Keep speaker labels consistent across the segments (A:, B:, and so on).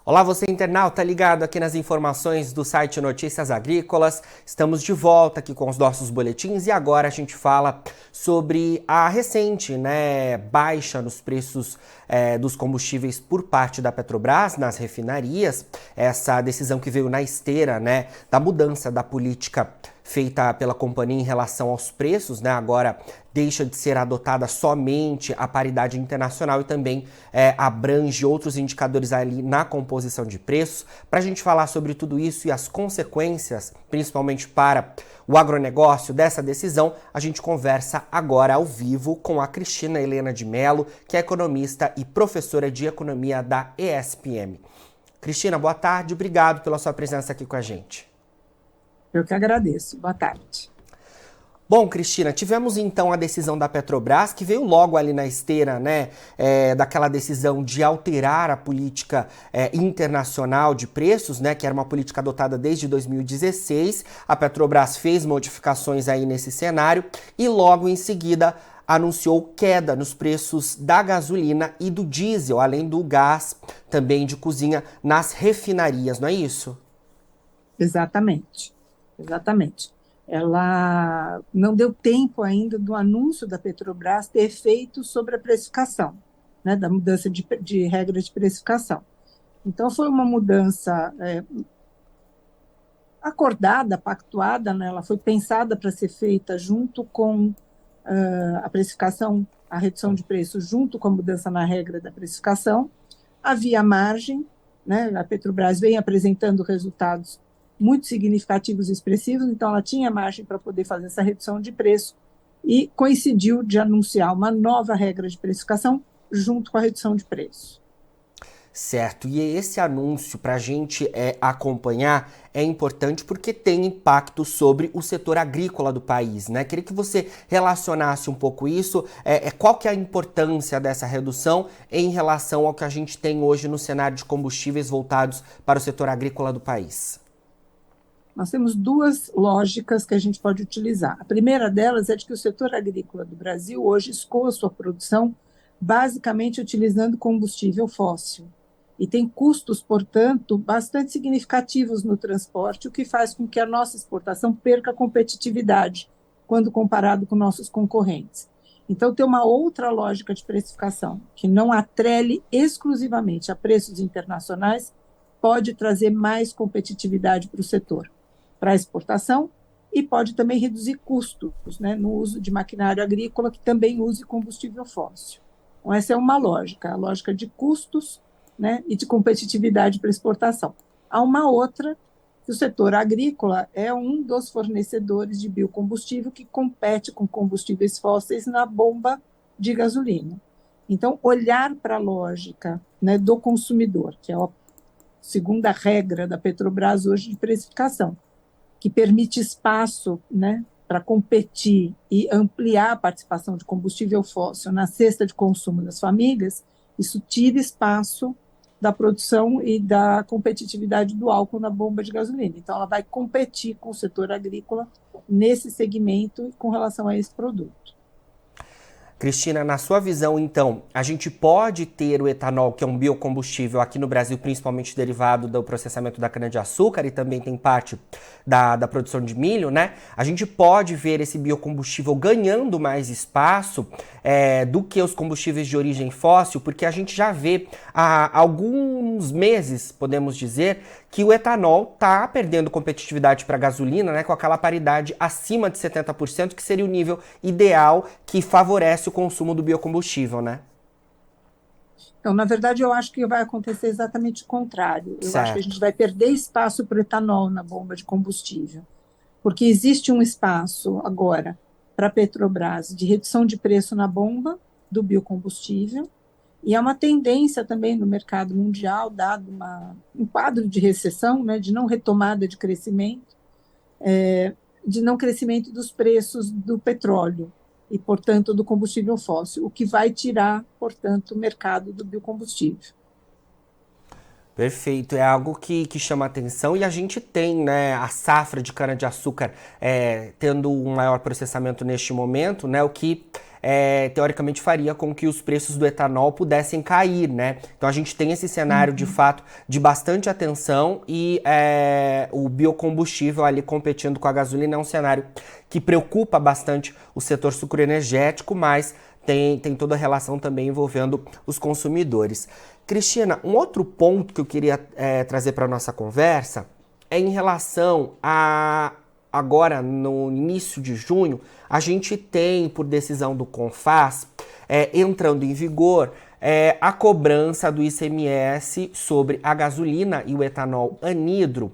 A: Olá, você internauta ligado aqui nas informações do site Notícias Agrícolas. Estamos de volta aqui com os nossos boletins e agora a gente fala sobre a recente, baixa nos preços dos combustíveis por parte da Petrobras nas refinarias. Essa decisão que veio na esteira, da mudança da política feita pela companhia em relação aos preços, agora deixa de ser adotada somente a paridade internacional e também abrange outros indicadores ali na composição de preços. Para a gente falar sobre tudo isso e as consequências, principalmente para o agronegócio dessa decisão, a gente conversa agora ao vivo com a Cristina Helena de Mello, que é economista e professora de economia da ESPM. Cristina, boa tarde, obrigado pela sua presença aqui com a gente.
B: Eu que agradeço. Boa tarde.
A: Bom, Cristina, tivemos então a decisão da Petrobras, que veio logo ali na esteira, daquela decisão de alterar a política internacional de preços, que era uma política adotada desde 2016. A Petrobras fez modificações aí nesse cenário e logo em seguida anunciou queda nos preços da gasolina e do diesel, além do gás também de cozinha nas refinarias, não é isso?
B: Exatamente. Ela não deu tempo ainda do anúncio da Petrobras ter efeito sobre a precificação, da mudança de regra de precificação. Então, foi uma mudança acordada, pactuada, ela foi pensada para ser feita junto com a precificação, a redução de preço, junto com a mudança na regra da precificação. Havia margem, a Petrobras vem apresentando resultados muito significativos e expressivos, então ela tinha margem para poder fazer essa redução de preço e coincidiu de anunciar uma nova regra de precificação junto com a redução de preço.
A: Certo, e esse anúncio para a gente acompanhar é importante porque tem impacto sobre o setor agrícola do país, Queria que você relacionasse um pouco isso, qual que é a importância dessa redução em relação ao que a gente tem hoje no cenário de combustíveis voltados para o setor agrícola do país.
B: Nós temos duas lógicas que a gente pode utilizar. A primeira delas é de que o setor agrícola do Brasil hoje escoa sua produção basicamente utilizando combustível fóssil e tem custos, portanto, bastante significativos no transporte, o que faz com que a nossa exportação perca competitividade quando comparado com nossos concorrentes. Então, tem uma outra lógica de precificação, que não atrele exclusivamente a preços internacionais, pode trazer mais competitividade para o setor, para a exportação, e pode também reduzir custos no uso de maquinário agrícola que também use combustível fóssil. Então, essa é uma lógica, a lógica de custos e de competitividade para exportação. Há uma outra, que o setor agrícola é um dos fornecedores de biocombustível que compete com combustíveis fósseis na bomba de gasolina. Então, olhar para a lógica do consumidor, que é a segunda regra da Petrobras hoje de precificação, que permite espaço para competir e ampliar a participação de combustível fóssil na cesta de consumo das famílias, isso tira espaço da produção e da competitividade do álcool na bomba de gasolina. Então, ela vai competir com o setor agrícola nesse segmento com relação a esse produto.
A: Cristina, na sua visão, então, a gente pode ter o etanol, que é um biocombustível aqui no Brasil, principalmente derivado do processamento da cana-de-açúcar e também tem parte da produção de milho, A gente pode ver esse biocombustível ganhando mais espaço do que os combustíveis de origem fóssil, porque a gente já vê há alguns meses, podemos dizer, que o etanol está perdendo competitividade para a gasolina, com aquela paridade acima de 70%, que seria o nível ideal que favorece o consumo do biocombustível,
B: Então, na verdade, eu acho que vai acontecer exatamente o contrário. Eu acho que a
A: Certo.
B: gente vai perder espaço para o etanol na bomba de combustível, porque existe um espaço agora para a Petrobras de redução de preço na bomba do biocombustível, e é uma tendência também no mercado mundial, dado um quadro de recessão, de não retomada de crescimento, de não crescimento dos preços do petróleo e, portanto, do combustível fóssil, o que vai tirar, portanto, o mercado do biocombustível.
A: Perfeito, é algo que chama atenção e a gente tem, né, a safra de cana-de-açúcar tendo um maior processamento neste momento, né, o que teoricamente faria com que os preços do etanol pudessem cair, né? Então a gente tem esse cenário de fato de bastante atenção e o biocombustível ali competindo com a gasolina é um cenário que preocupa bastante o setor sucroenergético, mas tem toda a relação também envolvendo os consumidores. Cristina, um outro ponto que eu queria trazer para a nossa conversa é em relação a agora no início de junho, a gente tem, por decisão do CONFAZ, entrando em vigor a cobrança do ICMS sobre a gasolina e o etanol anidro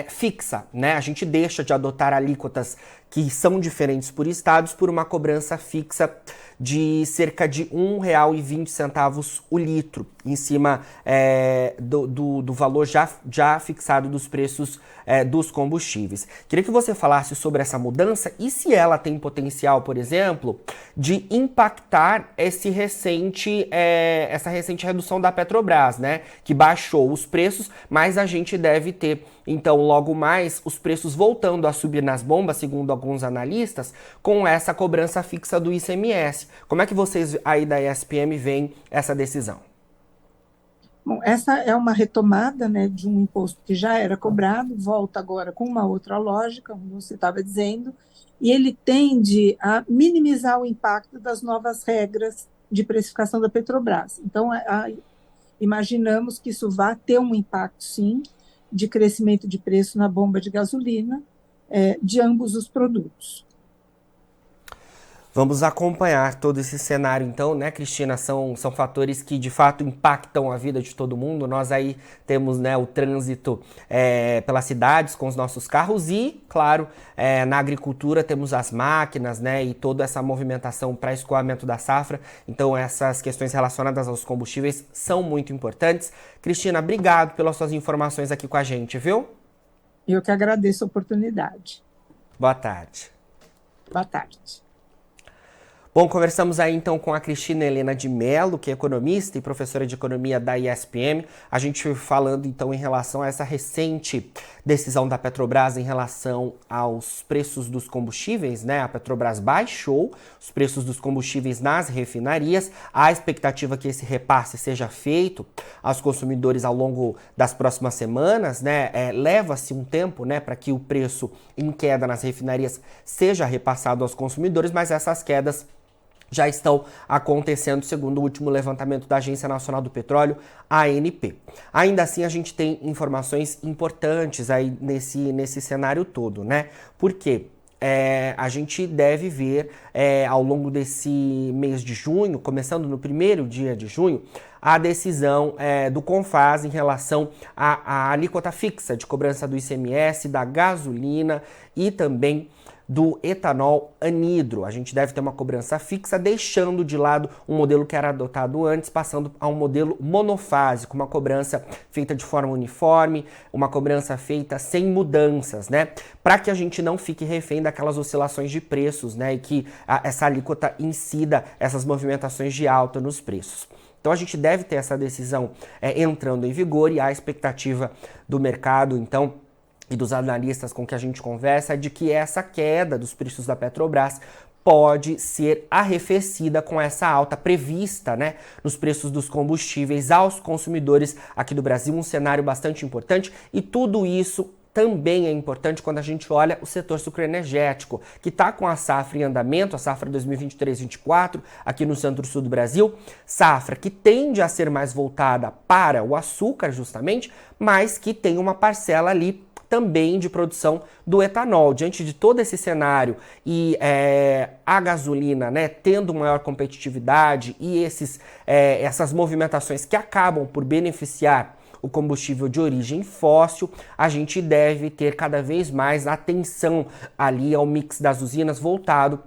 A: fixa, né? A gente deixa de adotar alíquotas que são diferentes por estados por uma cobrança fixa de cerca de R$ 1,20 o litro, em cima do valor já fixado dos preços dos combustíveis. Queria que você falasse sobre essa mudança e se ela tem potencial, por exemplo, de impactar essa recente redução da Petrobras, né? Que baixou os preços, mas a gente deve ter, então, logo mais, os preços voltando a subir nas bombas, segundo alguns analistas, com essa cobrança fixa do ICMS. Como é que vocês aí da ESPM veem essa decisão?
B: Bom, essa é uma retomada, né, de um imposto que já era cobrado, volta agora com uma outra lógica, como você estava dizendo, e ele tende a minimizar o impacto das novas regras de precificação da Petrobras. Então, imaginamos que isso vai ter um impacto, sim, de crescimento de preço na bomba de gasolina, de ambos os produtos.
A: Vamos acompanhar todo esse cenário, então, né, Cristina? São fatores que, de fato, impactam a vida de todo mundo. Nós aí temos, né, o trânsito pelas cidades com os nossos carros e, claro, na agricultura temos as máquinas, né, e toda essa movimentação para escoamento da safra. Então, essas questões relacionadas aos combustíveis são muito importantes. Cristina, obrigado pelas suas informações aqui com a gente, viu?
B: Eu que agradeço a oportunidade.
A: Boa tarde.
B: Boa tarde.
A: Bom, conversamos aí então com a Cristina Helena de Mello, que é economista e professora de economia da ESPM. A gente falando então em relação a essa recente decisão da Petrobras em relação aos preços dos combustíveis, né? A Petrobras baixou os preços dos combustíveis nas refinarias. A expectativa é que esse repasse seja feito aos consumidores ao longo das próximas semanas, né? Leva-se um tempo, né, para que o preço em queda nas refinarias seja repassado aos consumidores, mas essas quedas já estão acontecendo, segundo o último levantamento da Agência Nacional do Petróleo, ANP. Ainda assim, a gente tem informações importantes aí nesse cenário todo, né? Por quê? A gente deve ver ao longo desse mês de junho, começando no primeiro dia de junho, a decisão do CONFAZ em relação à alíquota fixa de cobrança do ICMS, da gasolina e também do etanol anidro. A gente deve ter uma cobrança fixa, deixando de lado um modelo que era adotado antes, passando a um modelo monofásico, uma cobrança feita de forma uniforme, uma cobrança feita sem mudanças, né? Para que a gente não fique refém daquelas oscilações de preços, né? E que essa alíquota incida essas movimentações de alta nos preços. Então a gente deve ter essa decisão entrando em vigor e a expectativa do mercado, então, e dos analistas com que a gente conversa, é de que essa queda dos preços da Petrobras pode ser arrefecida com essa alta prevista, né, nos preços dos combustíveis aos consumidores aqui do Brasil, um cenário bastante importante, e tudo isso também é importante quando a gente olha o setor sucroenergético, que está com a safra em andamento, a safra 2023-24, aqui no centro-sul do Brasil, safra que tende a ser mais voltada para o açúcar, justamente, mas que tem uma parcela ali também de produção do etanol. Diante de todo esse cenário e a gasolina, né, tendo maior competitividade e essas movimentações que acabam por beneficiar o combustível de origem fóssil, a gente deve ter cada vez mais atenção ali ao mix das usinas voltado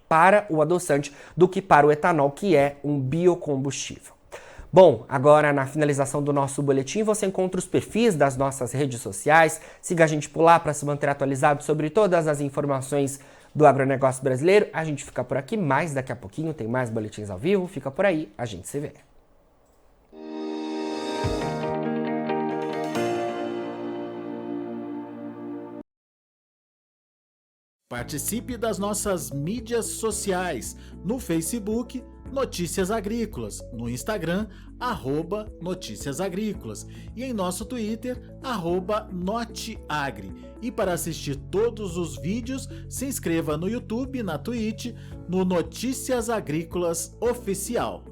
A: para o adoçante do que para o etanol, que é um biocombustível. Bom, agora na finalização do nosso boletim você encontra os perfis das nossas redes sociais. Siga a gente por lá para se manter atualizado sobre todas as informações do agronegócio brasileiro. A gente fica por aqui, mas daqui a pouquinho tem mais boletins ao vivo. Fica por aí, a gente se vê.
C: Participe das nossas mídias sociais, no Facebook, Notícias Agrícolas, no Instagram, @Notícias Agrícolas e em nosso Twitter, @Noteagri. E para assistir todos os vídeos, se inscreva no YouTube, na Twitch, no Notícias Agrícolas Oficial.